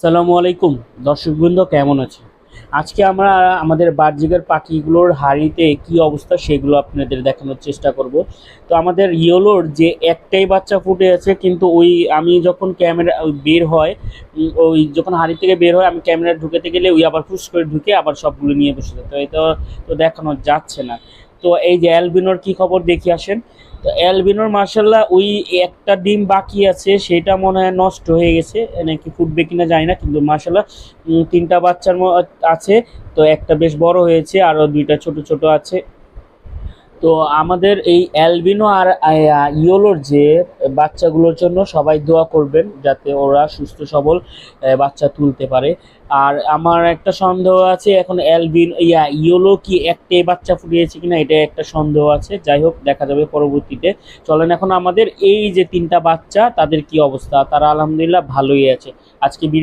আসসালামু আলাইকুম দর্শকবৃন্দ, কেমন আছে? আজকে আমরা আমাদের বাহ্যিকের পাখিগুলোর হাঁড়িতে কি অবস্থা সেগুলো আপনাদের দেখানোর চেষ্টা করব। তো আমাদের ইয়েলোর যে একটাই বাচ্চা ফুটে আছে, কিন্তু ওই আমি যখন ক্যামেরা বের হয়, ওই যখন হাঁড়ি থেকে বের হয় আমি ক্যামেরা ঢুকাতে গেলে ওই আবার ফুস করে ঢুকে আবার সবগুলো নিয়ে বসে যায়। তো এটা তো দেখানো যাচ্ছে না। তো এই যে অ্যালবিনোর কি খবর দেখি আসেন। তো অ্যালবিনোর মার্শাল্লাহ ওই একটা ডিম বাকি আছে, সেটা মনে হয় নষ্ট হয়ে গেছে, নাকি ফুটবে কিনা জানি না, কিন্তু মার্শাল্লাহ তিনটা বাচ্চার আছে। তো একটা বেশ বড় হয়েছে, আরও দুইটা ছোট ছোট আছে। তো আমাদের এই অ্যালবিনো আর ইয়োলোর যে বাচ্চাগুলোর জন্য সবাই দোয়া করবেন, যাতে ওরা সুস্থ সবল বাচ্চা তুলতে পারে। আর আমার একটা সন্দেহ আছে, এখন ইয়োলো কি একটাই বাচ্চা ফুটিয়েছে কিনা, এটা একটা সন্দেহ আছে। যাই হোক, দেখা যাবে পরবর্তীতে। চলেন এখন আমাদের এই যে তিনটা বাচ্চা, তাদের কি অবস্থা। তারা আলহামদুলিল্লাহ ভালোই আছে। আজকে ভিডিও